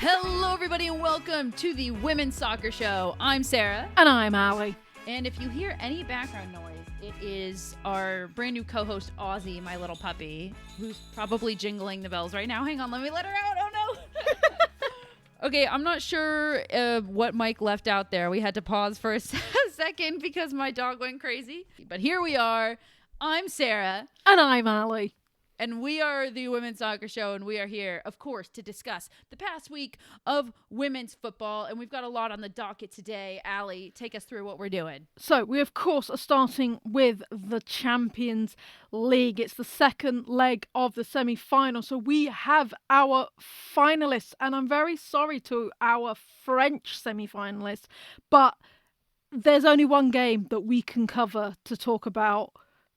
Hello, everybody, and welcome to the Women's Soccer Show. I'm Sarah. And I'm Allie. And if you hear any background noise, it is our brand new co-host, Ozzy, my little puppy, who's probably jingling the bells right now. Hang on, let me let her out. Oh, no. Okay, I'm not sure what Mike left out there. We had to pause for a second because my dog went crazy. But here we are. I'm Sarah. And I'm Allie. And we are the Women's Soccer Show, and we are here, of course, to discuss the past week of women's football. And we've got a lot on the docket today. Allie, take us through what we're doing. So we, of course, are starting with the Champions League. It's the second leg of the semi-final. So we have our finalists, and I'm very sorry to our French semi-finalists, but there's only one game that we can cover to talk about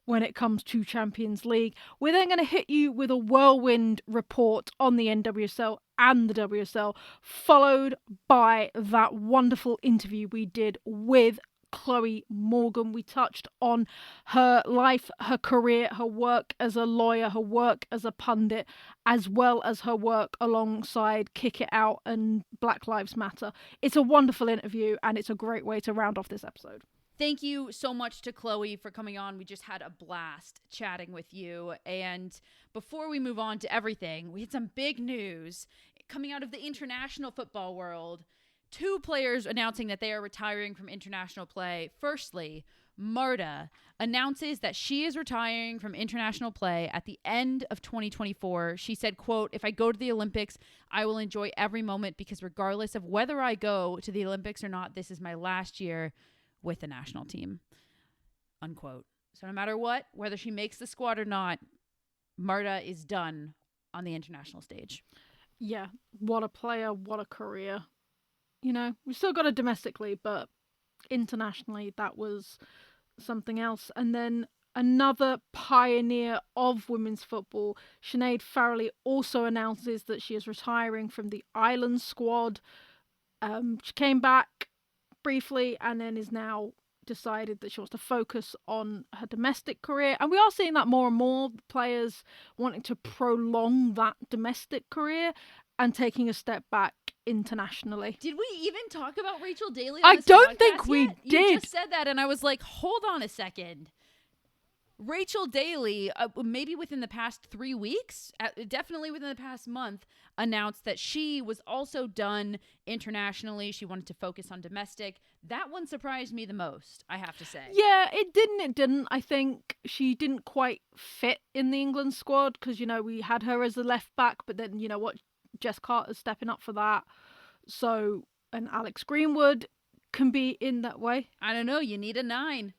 when it comes to Champions League. We're then going to hit you with a whirlwind report on the NWSL and the WSL, followed by that wonderful interview we did with Chloe Morgan. We touched on her life, her career, her work as a lawyer, her work as a pundit, as well as her work alongside Kick It Out and Black Lives Matter. It's a wonderful interview, and it's a great way to round off this episode. Thank you so much to Chloe for coming on. We just had a blast chatting with you. And before we move on to everything, we had some big news coming out of the international football world. 2 players announcing that they are retiring from international play. Firstly, Marta announces that she is retiring from international play at the end of 2024. She said, quote, "If I go to the Olympics, I will enjoy every moment because regardless of whether I go to the Olympics or not, this is my last year with the national team," unquote. So no matter what, whether she makes the squad or not, Marta is done on the international stage. Yeah, what a player, what a career. You know, we still got her domestically, but internationally, that was something else. And then another pioneer of women's football, Sinead Farrelly, also announces that she is retiring from the Ireland squad. She came back briefly and then is now decided that she wants to focus on her domestic career. And we are seeing that more and more, players wanting to prolong that domestic career and taking a step back internationally. Did we even talk about Rachel Daly on I this don't podcast think we yet? did. You just said that and I was like, hold on a second. Rachel Daly, maybe within the past 3 weeks, definitely within the past month, announced that she was also done internationally. She wanted to focus on domestic. That one surprised me the most, I have to say. Yeah, it didn't. I think she didn't quite fit in the England squad because, you know, we had her as a left back, but then, you know what, Jess Carter's stepping up for that. So, and Alex Greenwood can be in that way. I don't know. You need a 9.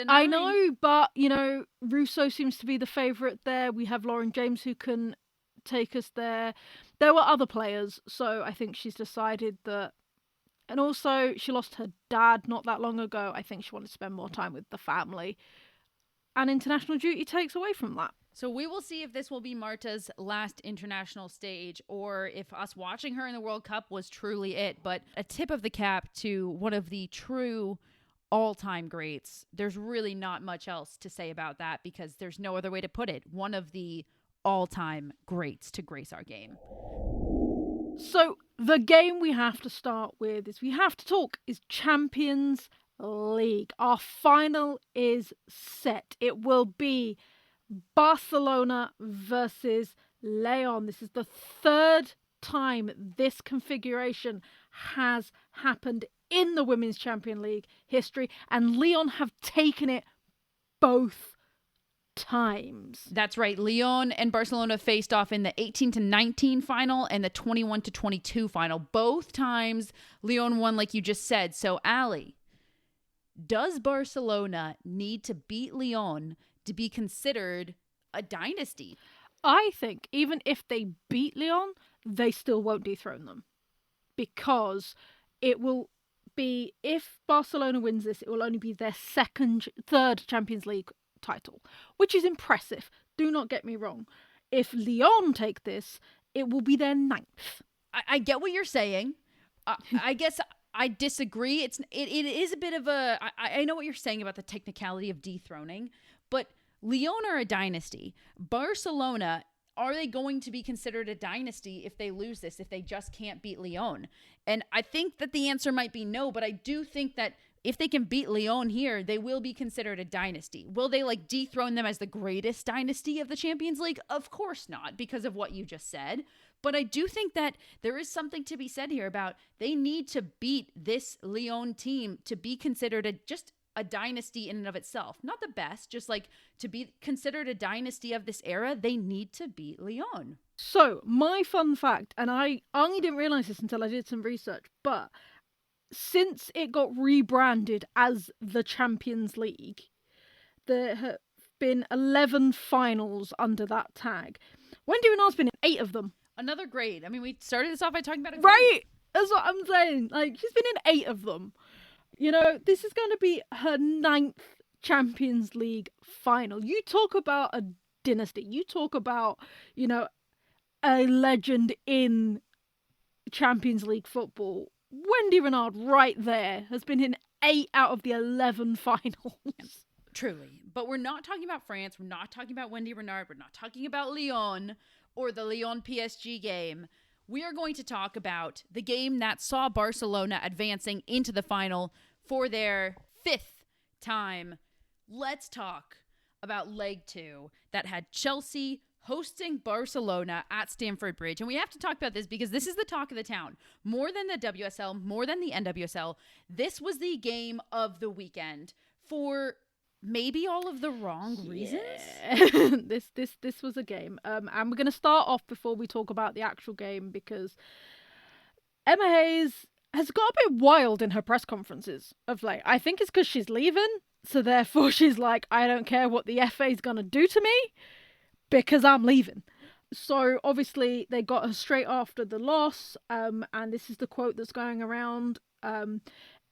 I know, but, you know, Russo seems to be the favourite there. We have Lauren James who can take us there. There were other players, so I think she's decided that. And also, she lost her dad not that long ago. I think she wanted to spend more time with the family. And international duty takes away from that. So we will see if this will be Marta's last international stage or if us watching her in the World Cup was truly it. But a tip of the cap to one of the true all-time greats. There's really not much else to say about that because there's no other way to put it. One of the all-time greats to grace our game. So the game we have to start with is Champions League. Our final is set. It will be Barcelona versus Lyon. This is the 3rd time this configuration has happened in the Women's Champions League history, and Lyon have taken it both times. That's right. Lyon and Barcelona faced off in the 18-19 final and the 21-22 final. Both times Lyon won, like you just said. So, Allie, does Barcelona need to beat Lyon to be considered a dynasty? I think even if they beat Lyon, they still won't dethrone them. Because it will be, if Barcelona wins this, it will only be their third Champions League title, which is impressive. Do not get me wrong. If Lyon take this, it will be their 9th. I get what you're saying. I guess I disagree. It is a bit of a... I know what you're saying about the technicality of dethroning, but Lyon are a dynasty. Barcelona are they going to be considered a dynasty if they lose this, if they just can't beat Lyon? And I think that the answer might be no, but I do think that if they can beat Lyon here, they will be considered a dynasty. Will they like dethrone them as the greatest dynasty of the Champions League? Of course not, because of what you just said. But I do think that there is something to be said here about they need to beat this Lyon team to be considered just a dynasty in and of itself. Not the best, just like to be considered a dynasty of this era, they need to beat Lyon. So, my fun fact, and I only didn't realise this until I did some research, but since it got rebranded as the Champions League, there have been 11 finals under that tag. Wendy Renard's been in 8 of them. Another grade. I mean, we started this off by talking about a grade. Right! That's what I'm saying. Like, she's been in 8 of them. You know, this is going to be her 9th Champions League final. You talk about a dynasty. You talk about, you know, a legend in Champions League football. Wendy Renard right there has been in 8 out of the 11 finals. Truly. But we're not talking about France. We're not talking about Wendy Renard. We're not talking about Lyon or the Lyon PSG game. We are going to talk about the game that saw Barcelona advancing into the final for their 5th time. Let's talk about leg 2 that had Chelsea hosting Barcelona at Stamford Bridge. And we have to talk about this because this is the talk of the town. More than the WSL, more than the NWSL, this was the game of the weekend for maybe all of the wrong reasons. This was a game. And we're going to start off before we talk about the actual game because Emma Hayes has got a bit wild in her press conferences of late. I think it's because she's leaving. So therefore she's like, I don't care what the FA is going to do to me, because I'm leaving. So obviously they got her straight after the loss, and this is the quote that's going around.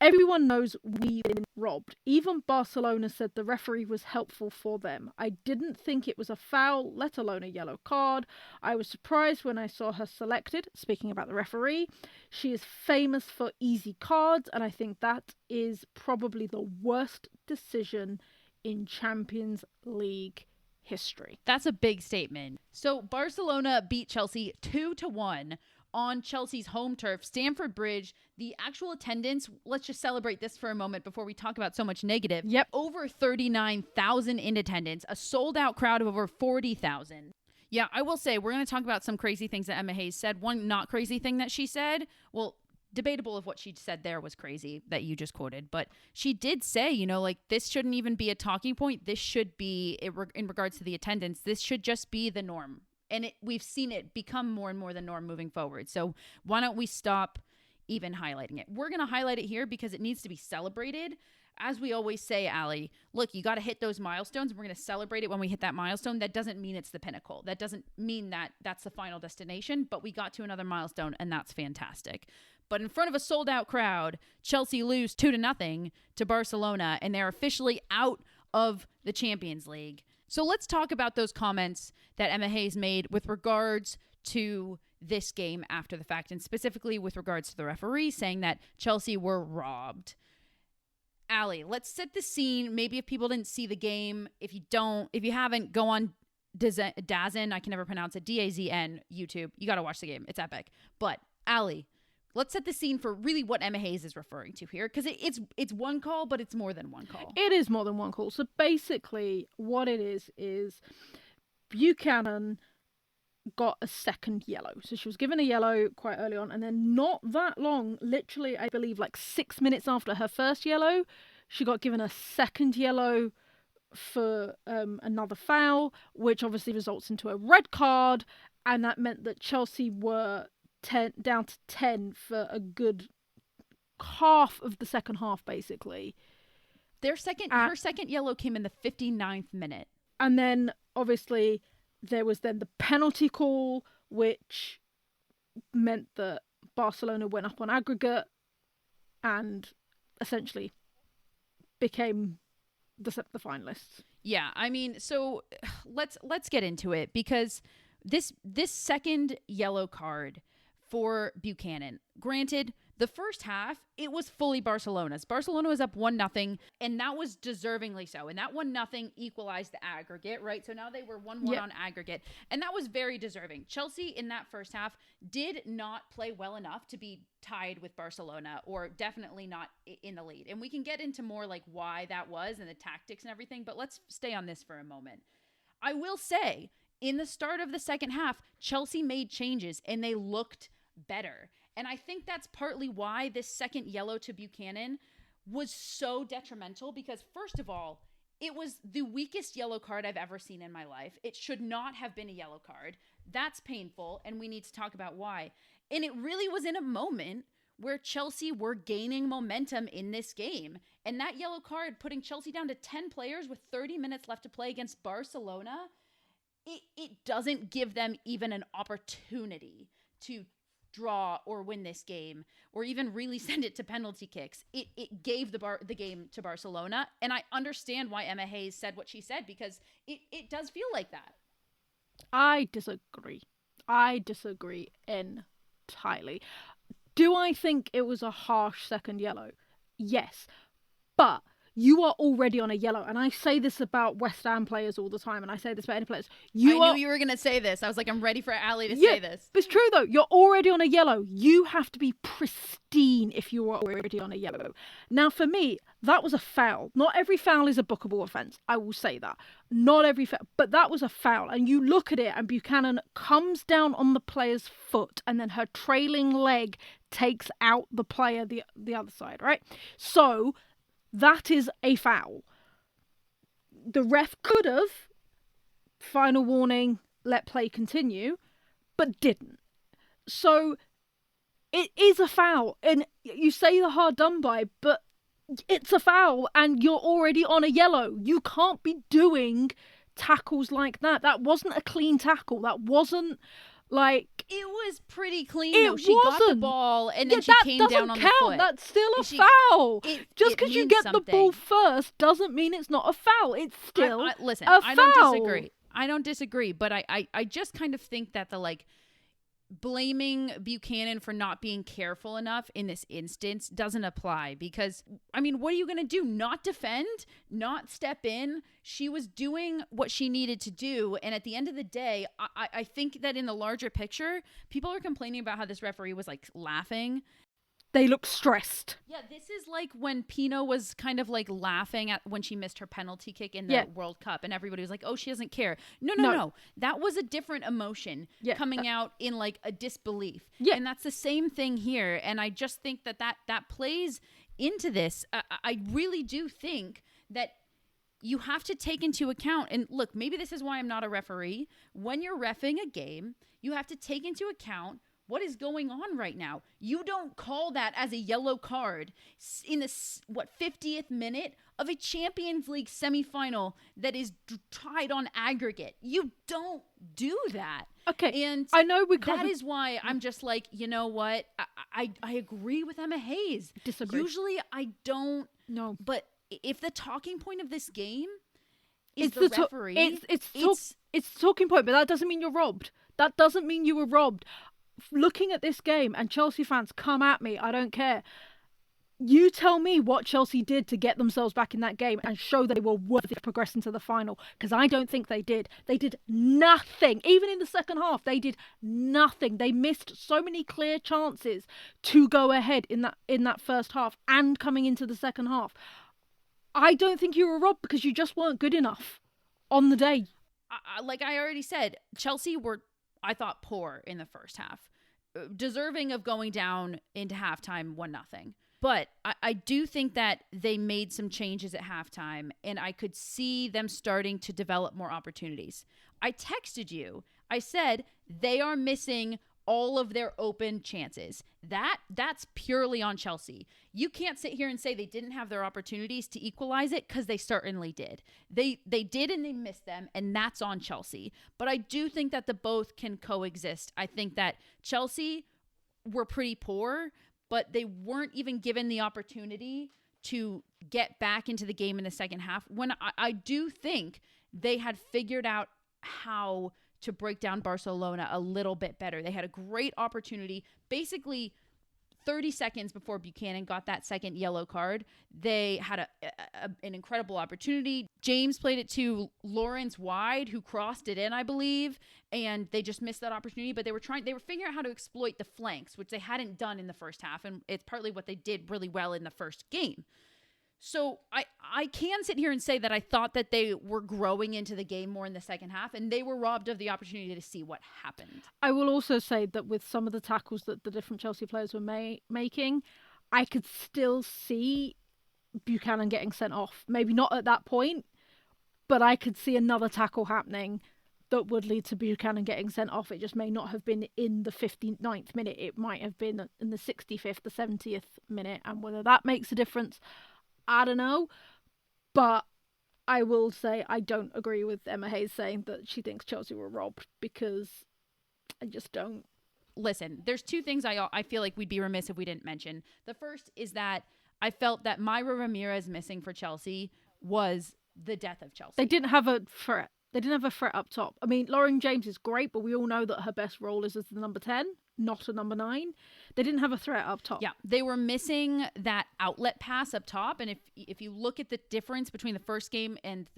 Everyone knows we've been robbed. Even Barcelona said the referee was helpful for them. I didn't think it was a foul, let alone a yellow card. I was surprised when I saw her selected. Speaking about the referee, she is famous for easy cards, and I think that is probably the worst decision in Champions League history. That's a big statement. So Barcelona beat Chelsea 2-1 on Chelsea's home turf, Stamford Bridge. The actual attendance, let's just celebrate this for a moment before we talk about so much negative. Yep. Over 39,000 in attendance, a sold out crowd of over 40,000. Yeah, I will say we're going to talk about some crazy things that Emma Hayes said. One not crazy thing that she said, well, debatable if what she said there was crazy that you just quoted, but she did say, you know, like this shouldn't even be a talking point. This should be, in regards to the attendance, this should just be the norm. And we've seen it become more and more the norm moving forward. So why don't we stop even highlighting it? We're going to highlight it here because it needs to be celebrated. As we always say, Allie, look, you got to hit those milestones. We're going to celebrate it when we hit that milestone. That doesn't mean it's the pinnacle. That doesn't mean that that's the final destination, but we got to another milestone, and that's fantastic. But in front of a sold-out crowd, Chelsea lose 2-0 to Barcelona, and they're officially out of the Champions League. So let's talk about those comments that Emma Hayes made with regards to this game after the fact, and specifically with regards to the referee saying that Chelsea were robbed. Allie, let's set the scene. Maybe if people didn't see the game, if you haven't, go on Dazn, I can never pronounce it, DAZN, YouTube. You got to watch the game. It's epic. But Allie, let's set the scene for really what Emma Hayes is referring to here, because it's one call, but it's more than one call. It is more than one call. So basically what it is Buchanan got a second yellow. So she was given a yellow quite early on, and then not that long, literally I believe like 6 minutes after her first yellow, she got given a second yellow for another foul, which obviously results into a red card, and that meant that Chelsea were down to 10 for a good half of the second half, basically. Her second yellow came in the 59th minute. And then obviously there was then the penalty call, which meant that Barcelona went up on aggregate and essentially became the finalists. Yeah, I mean, so let's get into it, because this second yellow card for Buchanan, granted, The first half, it was fully Barcelona's. Barcelona was up 1-0, and that was deservingly so. And that 1-0 equalized the aggregate, right? So now they were 1-1 on aggregate, and that was very deserving. Chelsea in that first half did not play well enough to be tied with Barcelona, or definitely not in the lead. And we can get into more like why that was and the tactics and everything, but let's stay on this for a moment. I will say, in the start of the second half, Chelsea made changes and they looked better. And I think that's partly why this second yellow to Buchanan was so detrimental, because first of all, it was the weakest yellow card I've ever seen in my life. It should not have been a yellow card. That's painful, and we need to talk about why. And it really was in a moment where Chelsea were gaining momentum in this game. And that yellow card, putting Chelsea down to 10 players with 30 minutes left to play against Barcelona, it doesn't give them even an opportunity to draw or win this game, or even really send it to penalty kicks. It gave the game to Barcelona, and I understand why Emma Hayes said what she said, because it does feel like that. I disagree entirely. Do I think it was a harsh second yellow? Yes, but you are already on a yellow, and I say this about West Ham players all the time, and I say this about any players. I knew you were going to say this. I was like, I'm ready for Ali to say this. But it's true, though. You're already on a yellow. You have to be pristine if you are already on a yellow. Now, for me, that was a foul. Not every foul is a bookable offence. I will say that. Not every foul. But that was a foul. And you look at it, and Buchanan comes down on the player's foot, and then her trailing leg takes out the player the other side, right? So that is a foul. The ref could have, final warning, let play continue, but didn't. So it is a foul. And you say the hard done by, but it's a foul and you're already on a yellow. You can't be doing tackles like that. That wasn't a clean tackle. That wasn't like... It was pretty clean, though. She got the ball, and then she came down on the foot. That's still a foul. Just because you get the ball first doesn't mean it's not a foul. It's still a foul. I don't disagree. I don't disagree, but I just kind of think that the, like, blaming Buchanan for not being careful enough in this instance doesn't apply, because, I mean, what are you going to do? Not defend? Not step in? She was doing what she needed to do, and at the end of the day, I think that in the larger picture, people are complaining about how this referee was, like, laughing. They look stressed. Yeah, this is like when Pino was kind of like laughing at when she missed her penalty kick in the World Cup, and everybody was like, oh, she doesn't care. No. That was a different emotion coming out in like a disbelief. Yeah. And that's the same thing here. And I just think that plays into this. I really do think that you have to take into account, and look, maybe this is why I'm not a referee. When you're reffing a game, you have to take into account what is going on right now. You don't call that as a yellow card in the 50th minute of a Champions League semifinal that is tied on aggregate. You don't do that. Okay, and I know we can't. That is why I'm just like, you know what? I agree with Emma Hayes. Disagree. Usually I don't. No. But if the talking point of this game is the referee, it's the talking point, but that doesn't mean you're robbed. That doesn't mean you were robbed. Looking at this game, and Chelsea fans, come at me, I don't care. You tell me what Chelsea did to get themselves back in that game and show they were worthy of progressing to the final, because I don't think they did. They did nothing. Even in the second half, they did nothing. They missed so many clear chances to go ahead in that first half and coming into the second half. I don't think you were robbed, because you just weren't good enough on the day. Like I already said, Chelsea were, I thought, poor in the first half, deserving of going down into halftime 1-0. But I do think that they made some changes at halftime, and I could see them starting to develop more opportunities. I texted you. I said they are missing all of their open chances. That's purely on Chelsea. You can't sit here and say they didn't have their opportunities to equalize it, because they certainly did. They did, and they missed them, and that's on Chelsea. But I do think that the both can coexist. I think that Chelsea were pretty poor, but they weren't even given the opportunity to get back into the game in the second half, when I do think they had figured out how to break down Barcelona a little bit better. They had a great opportunity, basically 30 seconds before Buchanan got that second yellow card, they had an incredible opportunity. James played it to Lawrence wide, who crossed it in, I believe, and they just missed that opportunity. But they were figuring out how to exploit the flanks, which they hadn't done in the first half, and it's partly what they did really well in the first game. So I can sit here and say that I thought that they were growing into the game more in the second half, and they were robbed of the opportunity to see what happened. I will also say that with some of the tackles that the different Chelsea players were making, I could still see Buchanan getting sent off. Maybe not at that point, but I could see another tackle happening that would lead to Buchanan getting sent off. It just may not have been in the 59th minute. It might have been in the 65th, the 70th minute, and whether that makes a difference, I don't know, but I will say I don't agree with Emma Hayes saying that she thinks Chelsea were robbed, because I just don't. Listen, there's two things I feel like we'd be remiss if we didn't mention. The first is that I felt that Myra Ramirez missing for Chelsea was the death of Chelsea. They didn't have a threat. They didn't have a threat up top. I mean, Lauren James is great, but we all know that her best role is as the number 10, not a number 9. They didn't have a threat up top. Yeah, they were missing that outlet pass up top. And if you look at the difference between the first game and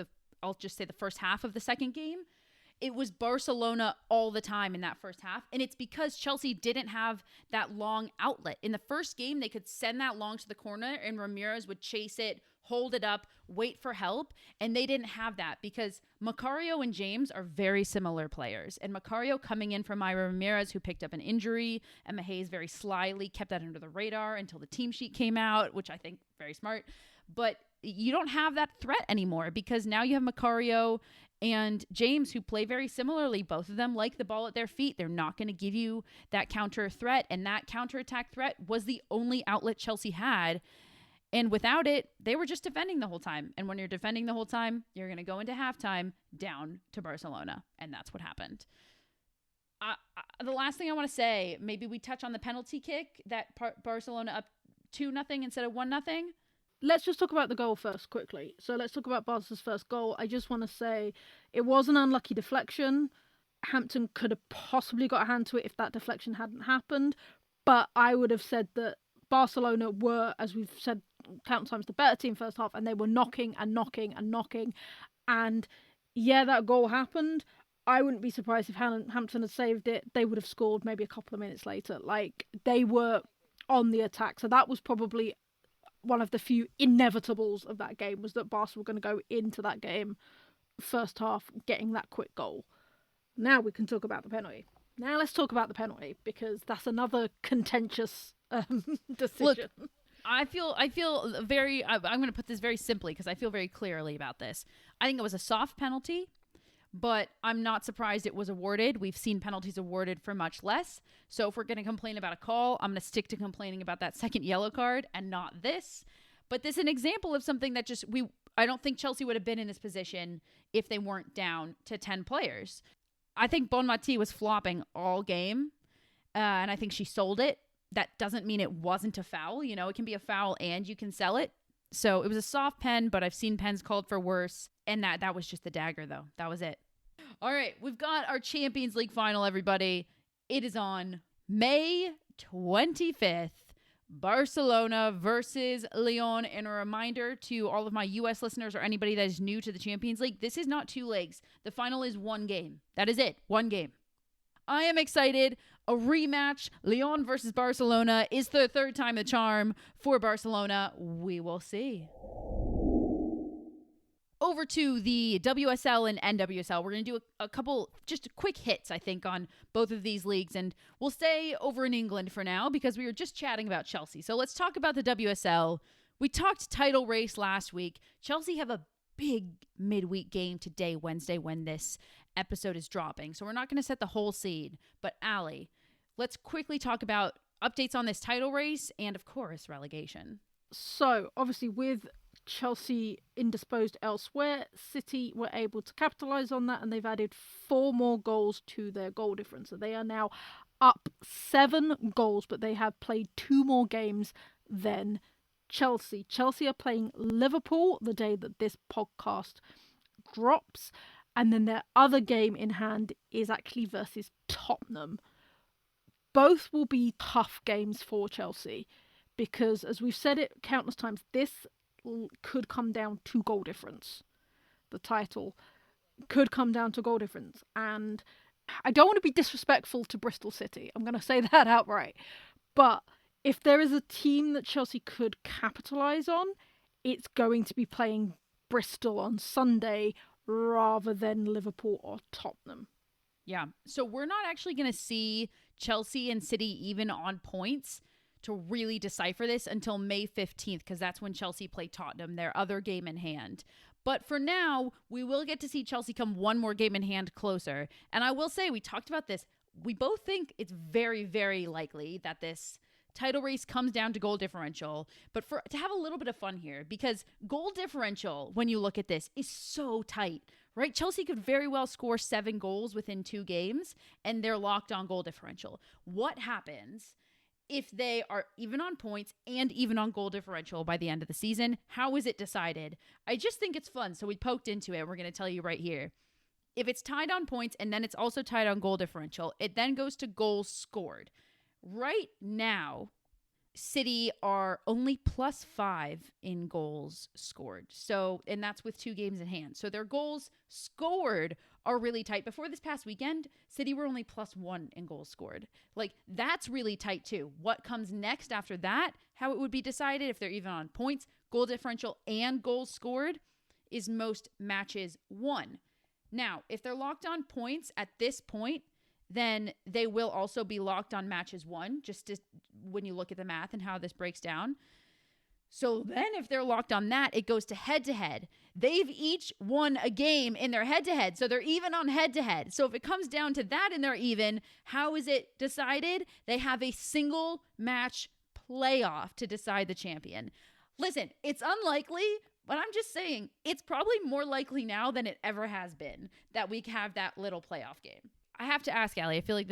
I'll just say the first half of the second game, it was Barcelona all the time in that first half. And it's because Chelsea didn't have that long outlet. In the first game, they could send that long to the corner and Ramirez would chase it, hold it up, wait for help. And they didn't have that because Macario and James are very similar players. And Macario coming in from Myra Ramirez, who picked up an injury. Emma Hayes very slyly kept that under the radar until the team sheet came out, which I think very smart. But you don't have that threat anymore because now you have Macario and James, who play very similarly. Both of them like the ball at their feet. They're not going to give you that counter threat. And that counterattack threat was the only outlet Chelsea had. And without it, they were just defending the whole time. And when you're defending the whole time, you're going to go into halftime down to Barcelona. And that's what happened. The last thing I want to say, maybe we touch on the penalty kick that Barcelona up 2-0 instead of 1-0. Let's just talk about the goal first quickly. So let's talk about Barca's first goal. I just want to say it was an unlucky deflection. Hampton could have possibly got a hand to it if that deflection hadn't happened. But I would have said that Barcelona were, as we've said countless times, the better team first half, and they were knocking and knocking and knocking. And yeah, that goal happened. I wouldn't be surprised if Hampton had saved it. They would have scored maybe a couple of minutes later. Like, they were on the attack. So that was probably one of the few inevitables of that game, was that Barca were going to go into that game first half getting that quick goal. Now we can talk about the penalty. Now let's talk about the penalty, because that's another contentious decision. Look, I feel very, I'm going to put this very simply because I feel very clearly about this. I think it was a soft penalty, but I'm not surprised it was awarded. We've seen penalties awarded for much less. So if we're going to complain about a call, I'm going to stick to complaining about that second yellow card and not this. But this is an example of something that I don't think Chelsea would have been in this position if they weren't down to 10 players. I think Bonmati was flopping all game, and I think she sold it. That doesn't mean it wasn't a foul. You know, it can be a foul and you can sell it. So it was a soft pen, but I've seen pens called for worse. And that was just the dagger, though. That was it. All right, we've got our Champions League final, everybody. It is on May 25th. Barcelona versus Lyon. And a reminder to all of my U.S. listeners or anybody that is new to the Champions League, this is not 2 legs. The final is 1 game. That is it. 1 game. I am excited. A rematch. Lyon versus Barcelona is the third time the charm for Barcelona. We will see. Over to the WSL and NWSL. We're going to do a couple just quick hits, I think, on both of these leagues. And we'll stay over in England for now because we were just chatting about Chelsea. So let's talk about the WSL. We talked title race last week. Chelsea have a big midweek game today, Wednesday, when this episode is dropping. So we're not going to set the whole seed. But Allie, let's quickly talk about updates on this title race and, of course, relegation. So, obviously, with Chelsea indisposed elsewhere, City were able to capitalise on that, and they've added 4 more goals to their goal difference. So they are now up 7 goals, but they have played 2 more games than Chelsea. Chelsea are playing Liverpool the day that this podcast drops, and then their other game in hand is actually versus Tottenham. Both will be tough games for Chelsea because, as we've said it countless times, this could come down to goal difference. The title could come down to goal difference. And I don't want to be disrespectful to Bristol City. I'm going to say that outright. But if there is a team that Chelsea could capitalise on, it's going to be playing Bristol on Sunday rather than Liverpool or Tottenham. Yeah. So we're not actually going to see Chelsea and City even on points to really decipher this until May 15th, because that's when Chelsea play Tottenham, their other game in hand. But for now, we will get to see Chelsea come one more game in hand closer. And I will say, we talked about this. We both think it's very, very likely that this title race comes down to goal differential. But to have a little bit of fun here, because goal differential, when you look at this, is so tight, right? Chelsea could very well score 7 goals within 2 games, and they're locked on goal differential. What happens if they are even on points and even on goal differential by the end of the season? How is it decided? I just think it's fun. So we poked into it. We're going to tell you right here. If it's tied on points and then it's also tied on goal differential, it then goes to goals scored. Right now, City are only +5 in goals scored. So, and that's with 2 games in hand. So their goals scored are really tight. Before this past weekend, City were only +1 in goals scored. Like, that's really tight too. What comes next after that, how it would be decided if they're even on points, goal differential, and goals scored, is most matches won. Now, if they're locked on points at this point, then they will also be locked on matches won, when you look at the math and how this breaks down. So then if they're locked on that, it goes to head-to-head. They've each won a game in their head-to-head, so they're even on head-to-head. So if it comes down to that and they're even, how is it decided? They have a single match playoff to decide the champion. Listen, it's unlikely, but I'm just saying it's probably more likely now than it ever has been that we have that little playoff game. I have to ask, Allie, I feel like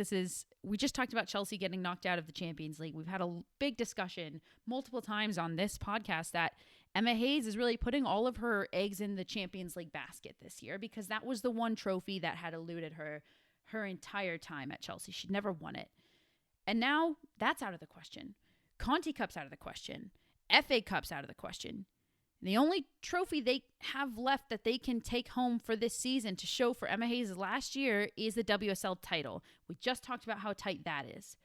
we just talked about Chelsea getting knocked out of the Champions League. We've had a big discussion multiple times on this podcast that Emma Hayes is really putting all of her eggs in the Champions League basket this year, because that was the one trophy that had eluded her entire time at Chelsea. She'd never won it. And now that's out of the question. Conti Cup's out of the question. FA Cup's out of the question. The only trophy they have left that they can take home for this season to show for Emma Hayes' last year is the WSL title. We just talked about how tight that is.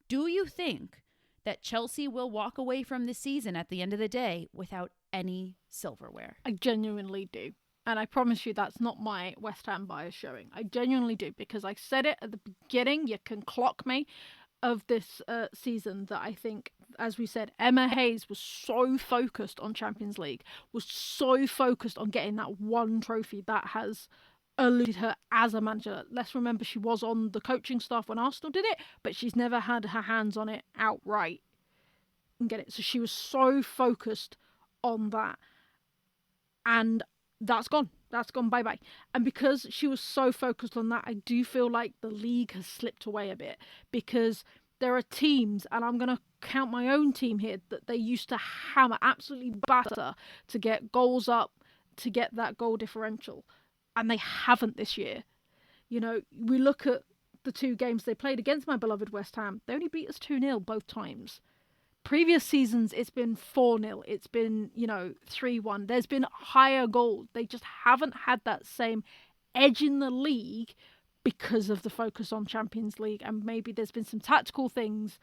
Do you think that Chelsea will walk away from this season at the end of the day without any silverware? I genuinely do. And I promise you that's not my West Ham bias showing. I genuinely do, because I said it at the beginning, you can clock me, of this season, that I think, as we said, Emma Hayes was so focused on Champions League, was so focused on getting that one trophy that has eluded her as a manager. Let's remember, she was on the coaching staff when Arsenal did it, but she's never had her hands on it outright and get it. So she was so focused on that, and that's gone. That's gone bye-bye. And because she was so focused on that, I do feel like the league has slipped away a bit, because there are teams, and I'm going to count my own team here, that they used to hammer, absolutely batter to get goals up, to get that goal differential. And they haven't this year. You know, we look at the 2 games they played against my beloved West Ham. They only beat us 2-0 both times. Previous seasons, it's been 4-0. It's been, 3-1. There's been higher goals. They just haven't had that same edge in the league because of the focus on Champions League. And maybe there's been some tactical things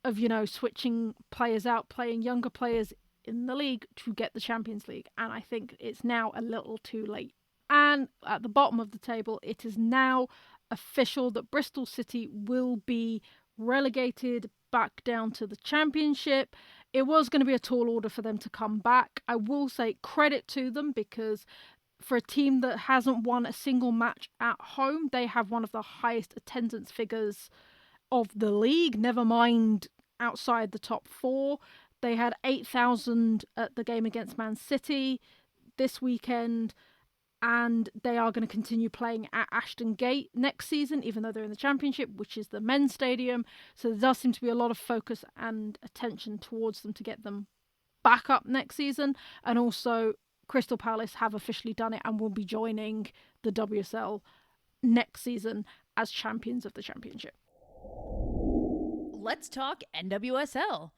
of, switching players out, playing younger players in the league to get the Champions League. And I think it's now a little too late. And at the bottom of the table, it is now official that Bristol City will be relegated back down to the Championship. It was going to be a tall order for them to come back. I will say credit to them, because for a team that hasn't won a single match at home, they have one of the highest attendance figures of the league, never mind outside the top 4. They had 8,000 at the game against Man City this weekend, and they are going to continue playing at Ashton Gate next season, even though they're in the Championship, which is the men's stadium. So there does seem to be a lot of focus and attention towards them to get them back up next season. And also, Crystal Palace have officially done it and will be joining the WSL. next season as champions of the Championship. let's talk NWSL.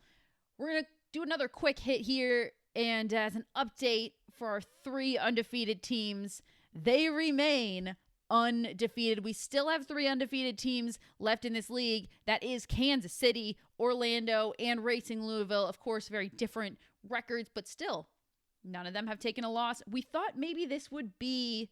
We're going to do another quick hit here, and as an update for our 3 undefeated teams, they remain undefeated. We still have 3 undefeated teams left in this league. That is Kansas City, Orlando, and Racing Louisville. Of course, very different records, but still, none of them have taken a loss. We thought maybe this would be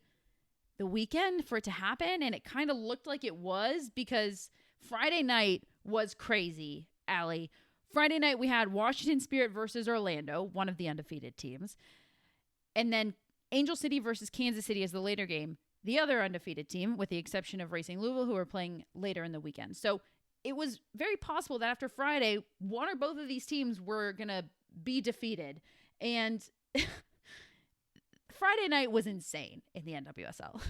the weekend for it to happen, and it kind of looked like it was, because Friday night was crazy, Allie. Friday night we had Washington Spirit versus Orlando, one of the undefeated teams, and then Angel City versus Kansas City as the later game, the other undefeated team, with the exception of Racing Louisville, who are playing later in the weekend. So it was very possible that after Friday, one or both of these teams were going to be defeated. And Friday night was insane in the NWSL.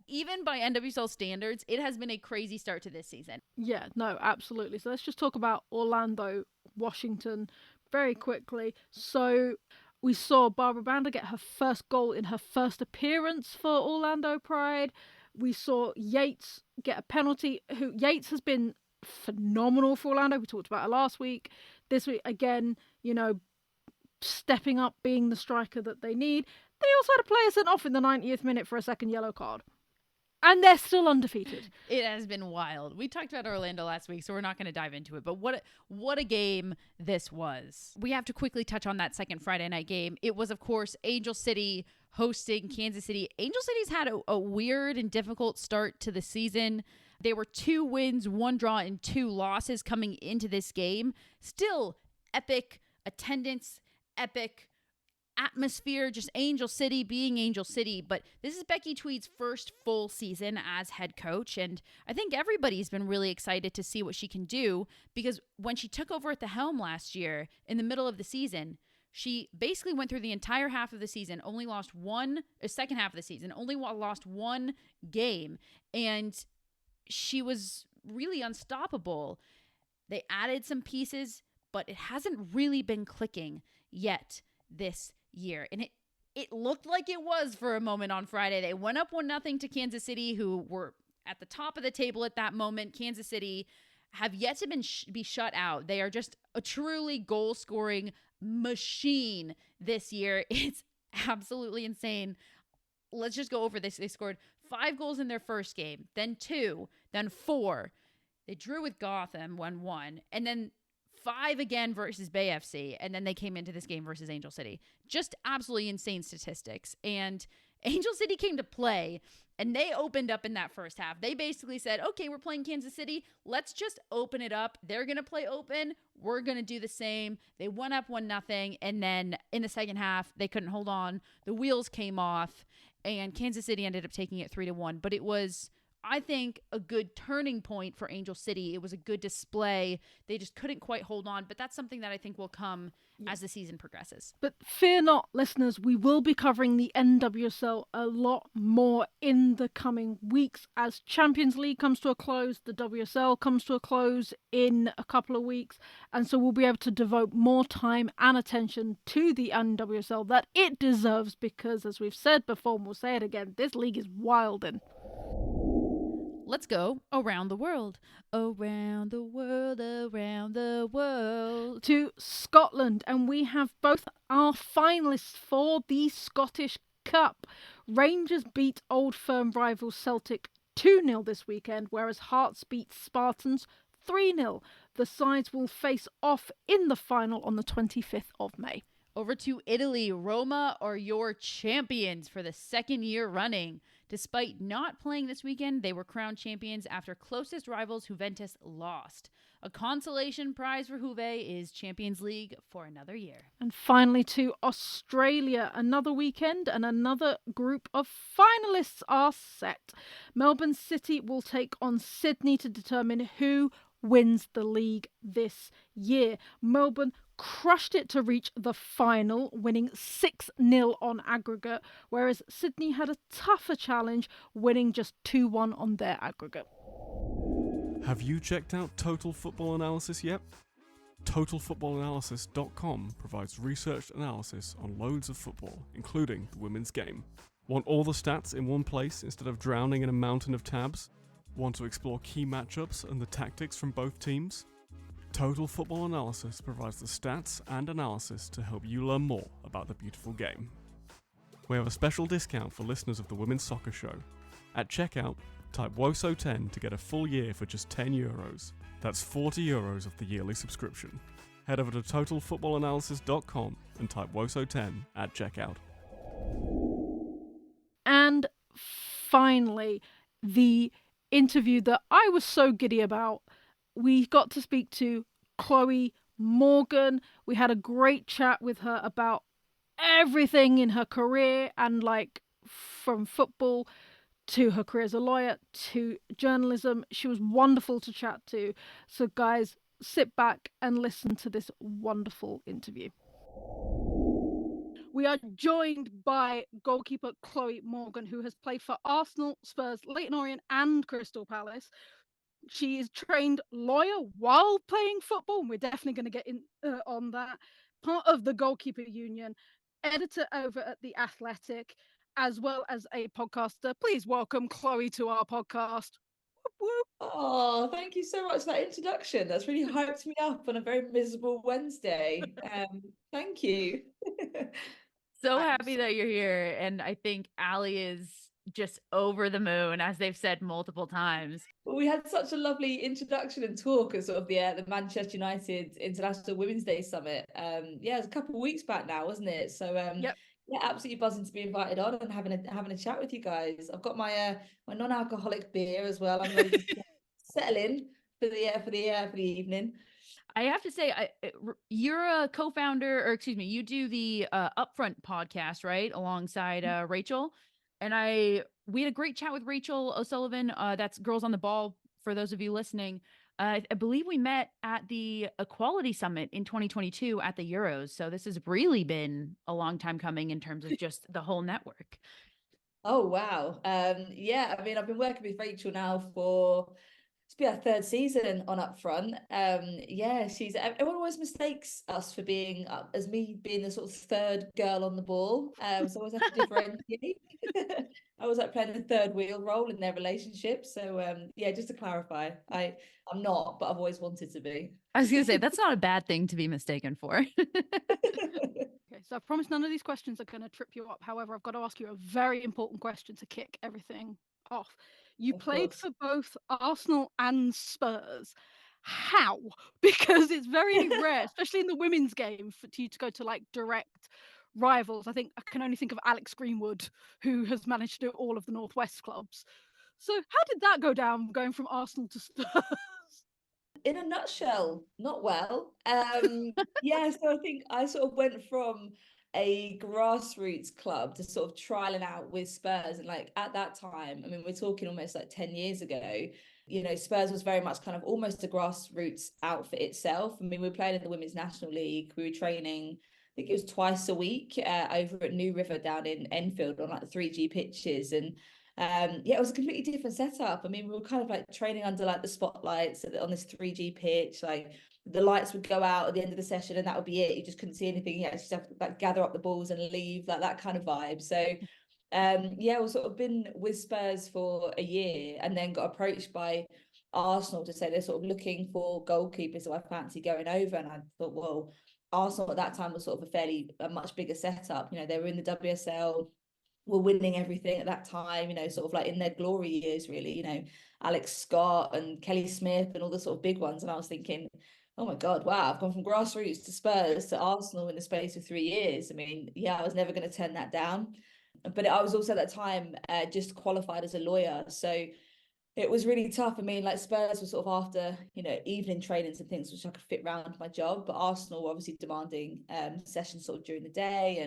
Even by NWSL standards, it has been a crazy start to this season. Yeah, no, absolutely. So let's just talk about Orlando, Washington very quickly. So we saw Barbara Banda get her first goal in her first appearance for Orlando Pride. We saw Yates get a penalty. Yates has been phenomenal for Orlando. We talked about her last week. This week, again, stepping up, being the striker that they need. They also had a player sent off in the 90th minute for a second yellow card. And they're still undefeated. It has been wild. We talked about Orlando last week, so we're not going to dive into it. But what a game this was. We have to quickly touch on that second Friday night game. It was, of course, Angel City hosting Kansas City. Angel City's had a weird and difficult start to the season. They were 2 wins, 1 draw, and 2 losses coming into this game. Still epic attendance, epic atmosphere, just Angel City being Angel City. But this is Becky Tweed's first full season as head coach, and I think everybody's been really excited to see what she can do, because when she took over at the helm last year in the middle of the season, she basically went through the entire half of the season, only lost second half of the season, only lost 1 game, and she was really unstoppable. They added some pieces, but it hasn't really been clicking yet this year. And it looked like it was for a moment on Friday. They went up 1-0 to Kansas City, who were at the top of the table at that moment. Kansas City have yet to be shut out. They are just a truly goal-scoring machine this year. It's absolutely insane. Let's just go over this. They scored 5 goals in their first game, then 2, then 4. They drew with Gotham 1-1, and then 5 again versus Bay FC, and then they came into this game versus Angel City. Just absolutely insane statistics. And Angel City came to play, and they opened up in that first half. They basically said, okay, we're playing Kansas City. Let's just open it up. They're going to play open. We're going to do the same. They went up 1-0, and then in the second half, they couldn't hold on. The wheels came off, and Kansas City ended up taking it 3-1. But it was, I think, a good turning point for Angel City. It was a good display. They just couldn't quite hold on, but that's something that I think will come as the season progresses. But fear not, listeners, we will be covering the NWSL a lot more in the coming weeks as Champions League comes to a close, the WSL comes to a close in a couple of weeks, and so we'll be able to devote more time and attention to the NWSL that it deserves, because, as we've said before, and we'll say it again, this league is wildin'. Let's go around the world. Around the world, around the world. To Scotland, and we have both our finalists for the Scottish Cup. Rangers beat Old Firm rival Celtic 2-0 this weekend, whereas Hearts beat Spartans 3-0. The sides will face off in the final on the 25th of May. Over to Italy. Roma are your champions for the 2nd year running. Despite not playing this weekend, they were crowned champions after closest rivals Juventus lost. A consolation prize for Juve is Champions League for another year. And finally to Australia. Another weekend and another group of finalists are set. Melbourne City will take on Sydney to determine who wins the league this year. Melbourne crushed it to reach the final, winning 6-0 on aggregate, whereas Sydney had a tougher challenge, winning just 2-1 on their aggregate. Have you checked out Total Football Analysis yet? TotalFootballAnalysis.com provides researched analysis on loads of football, including the women's game. Want all the stats in one place instead of drowning in a mountain of tabs? Want to explore key matchups and the tactics from both teams? Total Football Analysis provides the stats and analysis to help you learn more about the beautiful game. We have a special discount for listeners of the Women's Soccer Show. At checkout, type WSL10 to get a full year for just €10. That's €40 of the yearly subscription. Head over to totalfootballanalysis.com and type WSL10 at checkout. And finally, the interview that I was so giddy about. We got to speak to Chloe Morgan. We had a great chat with her about everything in her career and from football to her career as a lawyer to journalism. She was wonderful to chat to. So guys, sit back and listen to this wonderful interview. We are joined by goalkeeper Chloe Morgan, who has played for Arsenal, Spurs, Leyton Orient and Crystal Palace. She is trained lawyer while playing football, and we're definitely going to get in on that. Part of the Goalkeeper Union, editor over at The Athletic, as well as a podcaster. Please welcome Chloe to our podcast. Whoop, whoop. Oh, thank you so much for that introduction. That's really hyped me up on a very miserable Wednesday. Thank you. So happy that you're here. And I think Ali is just over the moon, as they've said multiple times. Well, we had such a lovely introduction and talk at sort of the Manchester United International Women's Day Summit. It was a couple of weeks back now, wasn't it? So Yep. Yeah, absolutely buzzing to be invited on and having a chat with you guys. I've got my my non-alcoholic beer as well. I'm ready to settle in for the evening. I have to say, you're a co-founder, or excuse me, you do the Upfront podcast, right, alongside Rachel. And we had a great chat with Rachel O'Sullivan. That's Girls on the Ball, for those of you listening. I believe we met at the Equality Summit in 2022 at the Euros. So this has really been a long time coming in terms of just the whole network. Oh, wow. Yeah, I mean, I've been working with Rachel now for... It's been our third season on Upfront. Everyone always mistakes us for being as me being the sort of third girl on the ball. So I always have to differentiate. I always like playing the third wheel role in their relationship. So just to clarify, I'm not, but I've always wanted to be. I was gonna say that's not a bad thing to be mistaken for. Okay, so I promise none of these questions are going to trip you up. However, I've got to ask you a very important question to kick everything off. You played for both Arsenal and Spurs. How? Because it's very rare, especially in the women's game, for you to go to direct rivals. I think I can only think of Alex Greenwood, who has managed to do all of the Northwest clubs. So how did that go down, going from Arsenal to Spurs? In a nutshell, not well. So I think I sort of went from a grassroots club to sort of trialing out with Spurs. And at that time, I mean, we're talking almost 10 years ago, Spurs was very much kind of almost a grassroots outfit itself. I mean, we were playing in the Women's National League. We were training, I think it was twice a week over at New River down in Enfield on the 3G pitches. And it was a completely different setup. I mean, we were kind of training under the spotlights on this 3G pitch. The lights would go out at the end of the session and that would be it. You just couldn't see anything. You just have to gather up the balls and leave, that kind of vibe. So we've sort of been with Spurs for a year and then got approached by Arsenal to say they're sort of looking for goalkeepers who I fancy going over. And I thought, well, Arsenal at that time was sort of a much bigger setup. They were in the WSL, were winning everything at that time, sort of in their glory years, really, Alex Scott and Kelly Smith and all the sort of big ones. And I was thinking, oh my God, wow, I've gone from grassroots to Spurs to Arsenal in the space of 3 years. I mean, I was never going to turn that down. But I was also at that time just qualified as a lawyer. So it was really tough. I mean, Spurs were sort of after, evening trainings and things, which I could fit around my job. But Arsenal were obviously demanding sessions sort of during the day.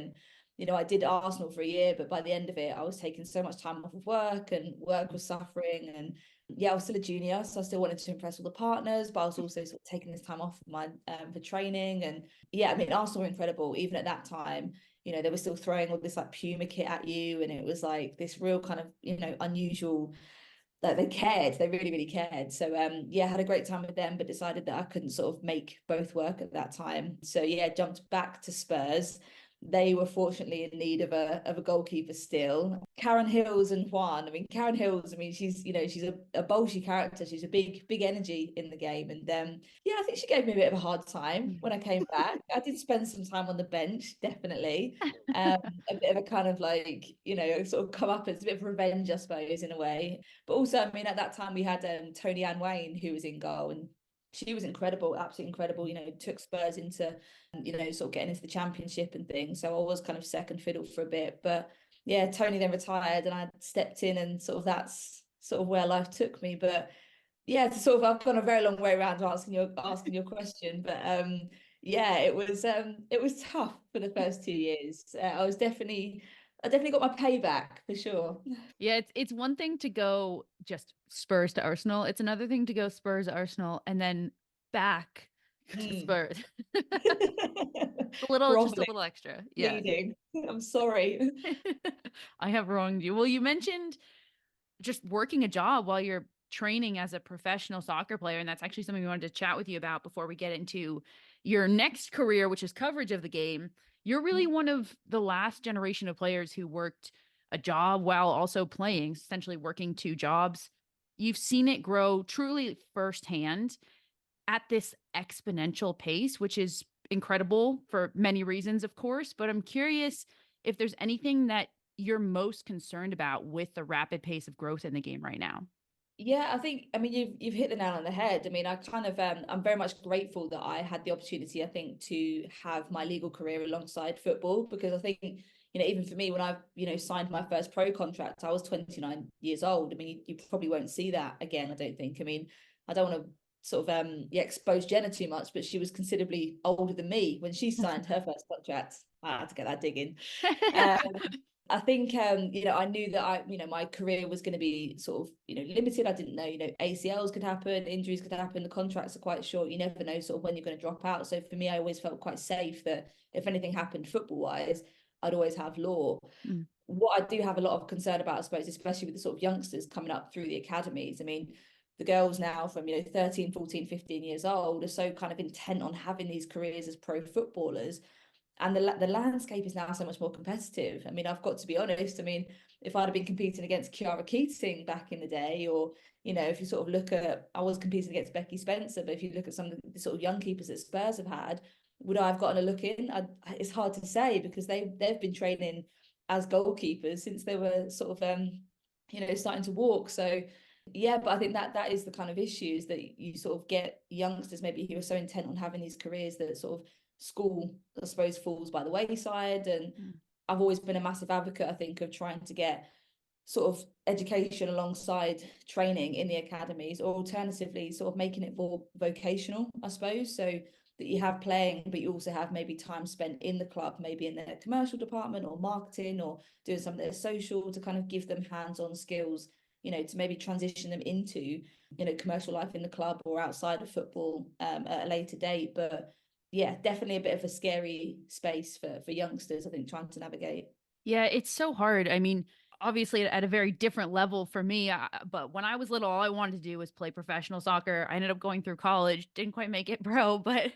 And I did Arsenal for a year, but by the end of it, I was taking so much time off of work and work was suffering. And I was still a junior, so I still wanted to impress all the partners, but I was also sort of taking this time off for training. And I mean, Arsenal were incredible. Even at that time, they were still throwing all this Puma kit at you. And it was this real kind of, unusual, that they cared. They really, really cared. So I had a great time with them, but decided that I couldn't sort of make both work at that time. So jumped back to Spurs. they were fortunately in need of a goalkeeper still. Karen Hills and Juan. I mean, Karen Hills, I mean, she's, you know, she's a bolshy character. She's a big energy in the game. And yeah, I think she gave me a bit of a hard time when I came back. I did spend some time on the bench, definitely. A bit of a kind of like, you know, sort of come up as a bit of revenge, I suppose, in a way. But also, I mean, at that time we had Tony Ann Wayne, who was in goal, and she was incredible, absolutely incredible. You know, took Spurs into, you know, sort of getting into the championship and things. So I was kind of second fiddle for a bit. But yeah, Tony then retired and I stepped in, and sort of that's sort of where life took me. But yeah, to sort of, I've gone a very long way around asking your question. But yeah, it was tough for the first 2 years. I definitely got my payback for sure. Yeah, it's one thing to go just Spurs to Arsenal. It's another thing to go Spurs Arsenal and then back to Mm. Spurs. Just a Groveling, little extra. Yeah. pleading. I'm sorry. I have wronged you. Well, you mentioned just working a job while you're training as a professional soccer player. And that's actually something we wanted to chat with you about before we get into your next career, which is coverage of the game. You're really one of the last generation of players who worked a job while also playing, essentially working two jobs. You've seen it grow truly firsthand at this exponential pace, which is incredible for many reasons, of course. But I'm curious if there's anything that you're most concerned about with the rapid pace of growth in the game right now. Yeah, I think, I mean, you've hit the nail on the head. I mean, I kind of I'm very much grateful that I had the opportunity, I think, to have my legal career alongside football, because I think, you know, even for me, when I, you know, signed my first pro contract, I was 29 years old. I mean, you probably won't see that again, I don't think. I mean, I don't want to sort of expose Jenna too much, but she was considerably older than me when she signed her first contract. I had to get that dig in. Um, I think you know, I knew that you know, my career was going to be sort of, you know, limited. I didn't know, you know, ACLs could happen, injuries could happen, the contracts are quite short. You never know sort of when you're going to drop out. So for me, I always felt quite safe that if anything happened football wise, I'd always have law. Mm. What I do have a lot of concern about, I suppose, especially with the sort of youngsters coming up through the academies. I mean, the girls now from, you know, 13, 14, 15 years old are so kind of intent on having these careers as pro footballers, and the landscape is now so much more competitive. I mean, I've got to be honest. I mean, if I'd have been competing against Kiara Keating back in the day, or, you know, if you sort of look at, I was competing against Becky Spencer, but if you look at some of the sort of young keepers that Spurs have had, would I have gotten a look in? It's hard to say, because they've been training as goalkeepers since they were sort of you know, starting to walk. So yeah, but I think that is the kind of issues that you sort of get youngsters maybe who are so intent on having these careers that sort of school, I suppose, falls by the wayside. And I've always been a massive advocate, I think, of trying to get sort of education alongside training in the academies, or alternatively sort of making it more vocational, I suppose, so that you have playing, but you also have maybe time spent in the club, maybe in their commercial department or marketing, or doing some of their social, to kind of give them hands-on skills, you know, to maybe transition them into, you know, commercial life in the club or outside of football at a later date. But yeah, definitely a bit of a scary space for youngsters, I think, trying to navigate. Yeah, it's so hard. I mean, obviously at a very different level for me, but when I was little, all I wanted to do was play professional soccer. I ended up going through college, didn't quite make it pro, but